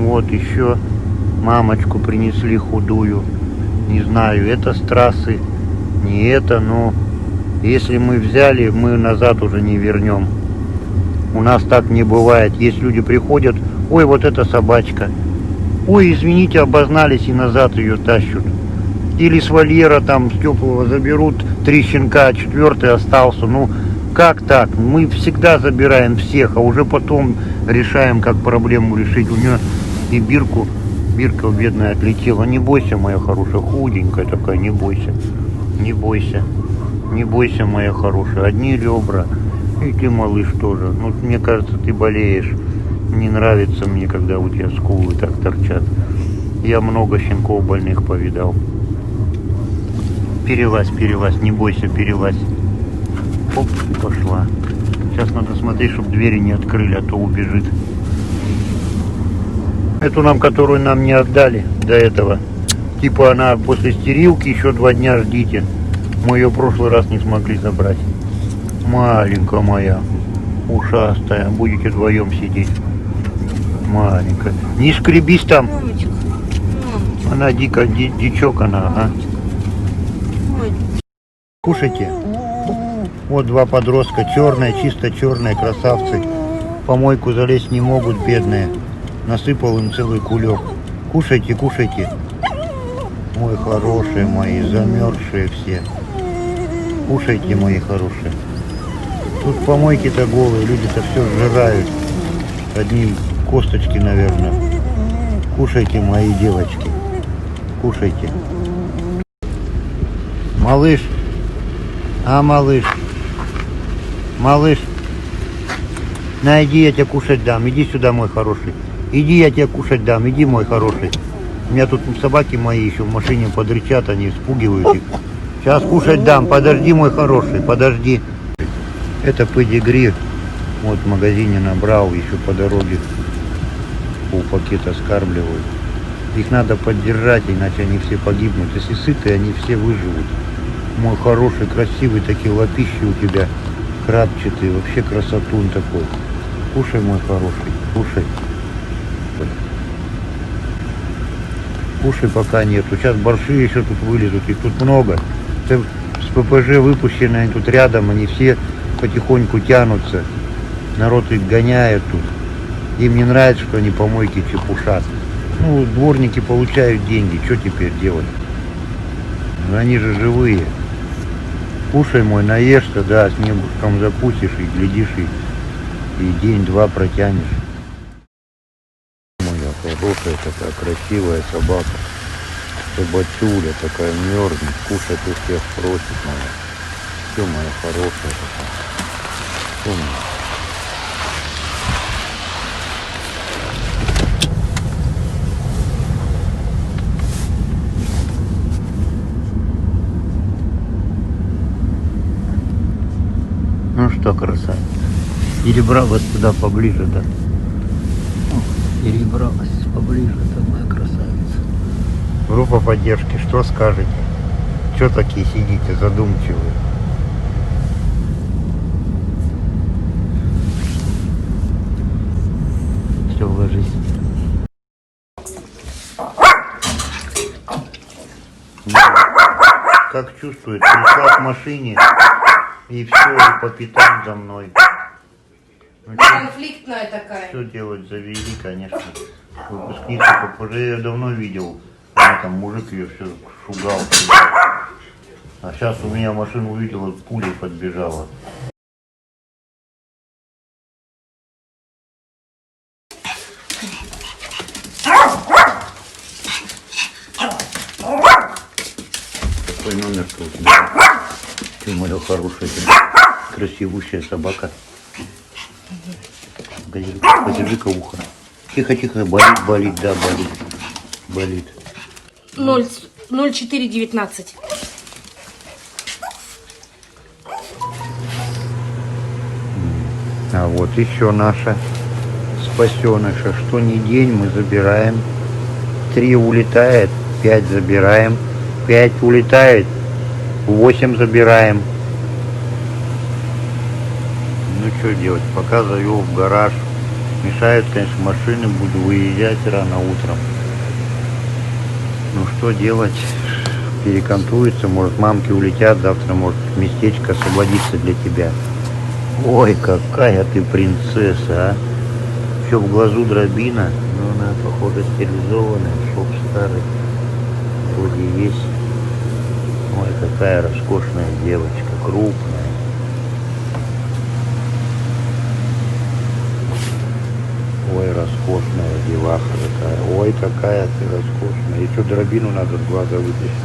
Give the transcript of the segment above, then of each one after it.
Вот еще мамочку принесли худую. Не знаю, это с трассы, не это, но если мы взяли, мы назад уже не вернем. У нас так не бывает. Есть люди приходят, ой, вот эта собачка. Ой, извините, обознались и назад ее тащут. Или с вольера там, с теплого заберут 3 щенка, а 4-й остался. Ну, как так? Мы всегда забираем всех, а уже потом решаем, как проблему решить. У нее и Бирка бедная отлетела. Не бойся, моя хорошая, худенькая такая, не бойся. Не бойся. Не бойся, моя хорошая. Одни ребра. И ты, малыш, тоже. Ну, мне кажется, ты болеешь. Не нравится мне, когда у тебя скулы так торчат. Я много щенков больных повидал. Перелазь, не бойся, перелазь. Оп, пошла. Сейчас надо смотреть, чтобы двери не открыли, а то убежит. Эту которую нам не отдали до этого. Типа она после стерилки, еще 2 дня ждите. Мы ее в прошлый раз не смогли забрать. Маленькая моя, ушастая. Будете вдвоем сидеть. Маленькая. Не скребись там. Мамочка. Она дичок она, ага. Кушайте. Вот 2 подростка, черные, чисто черные, красавцы. В помойку залезть не могут, бедные. Насыпал им целый кулек. Кушайте, кушайте. Ой, хорошие мои, замерзшие все. Кушайте, мои хорошие. Тут помойки-то голые, люди-то все сжирают. Одни косточки, наверное. Кушайте, мои девочки. Кушайте. Малыш. А, малыш. Малыш. На, иди, я тебе кушать дам. Иди сюда, мой хороший. Иди, я тебе кушать дам. Иди, мой хороший. У меня тут собаки мои еще в машине подрычат, они испугивают их. Сейчас кушать дам. Подожди, мой хороший, подожди. Это педигри. Вот в магазине набрал, еще по дороге полпакета скармливают. Их надо поддержать, иначе они все погибнут. Если сытые, они все выживут. Мой хороший, красивый, такие лапищи у тебя, крапчатые, вообще красотун такой. Кушай, мой хороший, кушай. Кушай, пока нету. Сейчас борши еще тут вылезут, их тут много. Это с ППЖ выпущенные, они тут рядом, они все потихоньку тянутся. Народ их гоняет тут. Им не нравится, что они помойки чепушат. Ну, дворники получают деньги, что теперь делать? Ну, они же живые. Кушай, мой, наешься, да, с небушком закусишь и глядишь, и день-два протянешь. Моя хорошая такая красивая собака. Собачуля такая мерзнет, кушать у всех просит моя. Все, моя хорошая такая. Все, моя. Ну что, красавица, перебралась туда поближе, да? Перебралась поближе, да, моя красавица. Группа поддержки, что скажете? Что такие сидите задумчивые? Все, ложись. Как чувствует, пришла к машине. И все, и по пятам за мной. Ну, конфликтная такая. Что делать, завели, конечно. Выпускница ППЖ я давно видел. Там мужик ее все шугал. А сейчас у меня машину увидела, пулей подбежала. Какой номер-то у тебя? Ты моя хорошая, красивущая собака. Подержи-ка ухо. Тихо, болит, да, болит. 0419. А вот еще наша спасеныша. Что ни день мы забираем. 3 улетает, 5 забираем. 5 улетает, 8 забираем. Ну что делать, пока завел в гараж. Мешают, конечно, машины, буду выезжать рано утром. Ну что делать? Перекантуется, может мамки улетят, завтра может местечко освободиться для тебя. Ой, какая ты принцесса, а! Еще в глазу дробина, но она, походу, стерилизованная, шов старый, вроде есть. Ой, какая роскошная девочка, крупная. Ой, роскошная деваха такая. Ой, какая ты роскошная. Еще дробину надо с глаза вытащить.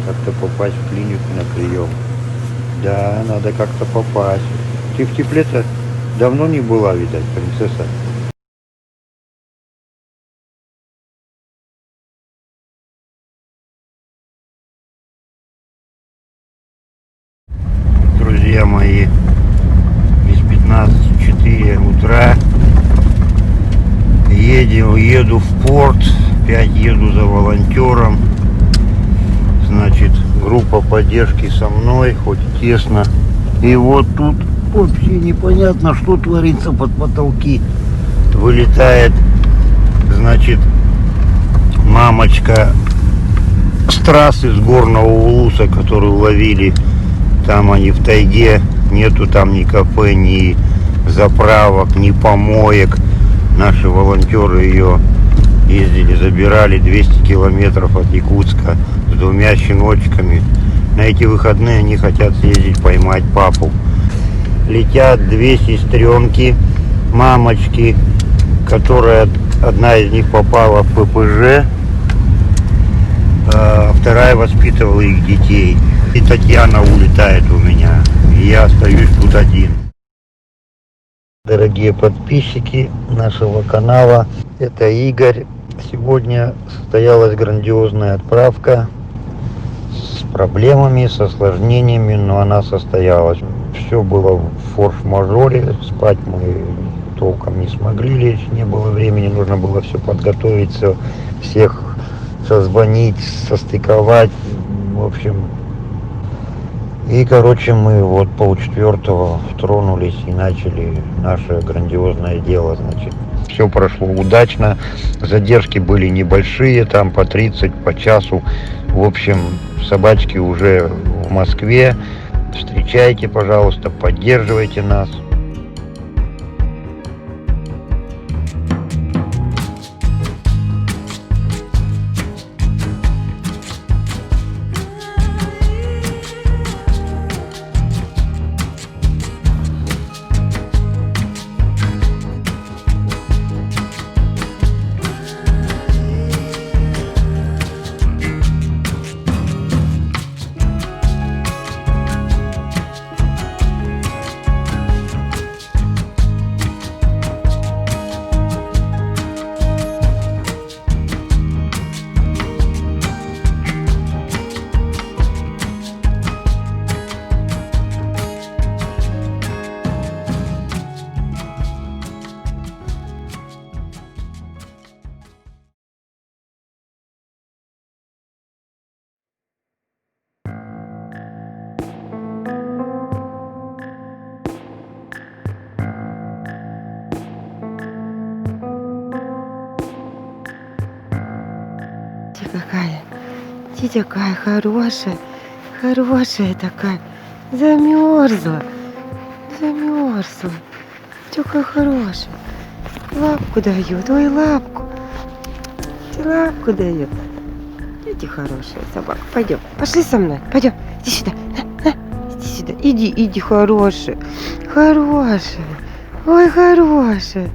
Как-то попасть в клинику на прием. Да, надо как-то попасть. Ты в тепле-то давно не была, видать, принцесса. Друзья мои, без 15:04 утра еду в порт, опять еду за волонтером. Значит, группа поддержки со мной, хоть и тесно. И вот тут вообще непонятно, что творится под потолки. Вылетает, значит, мамочка с трассы, с горного улуса, которую ловили. Там они в тайге, нету там ни кафе, ни заправок, ни помоек. Наши волонтеры ее ездили, забирали 200 километров от Якутска с 2 щеночками. На эти выходные они хотят съездить поймать папу. Летят 2 сестренки, мамочки, которая одна из них попала в ППЖ, а вторая воспитывала их детей. И Татьяна улетает у меня, и я остаюсь тут один. Дорогие подписчики нашего канала, это Игорь. Сегодня состоялась грандиозная отправка с проблемами, с осложнениями, но она состоялась. Все было в форс-мажоре, спать мы толком не смогли лечь, не было времени, нужно было все подготовить, всех созвонить, состыковать, в общем. И, короче, мы вот 3:30 тронулись и начали наше грандиозное дело, значит. Все прошло удачно, задержки были небольшие, там по 30, по часу. В общем, собачки уже в Москве. Встречайте, пожалуйста, поддерживайте нас. Какая, Титя какая хорошая, хорошая такая, замерзла, такая хорошая, лапку дает, ой, лапку дает, иди хорошая собака, пойдем, пошли со мной, пойдем, иди сюда, иди сюда, иди, хорошая, ой, хорошая.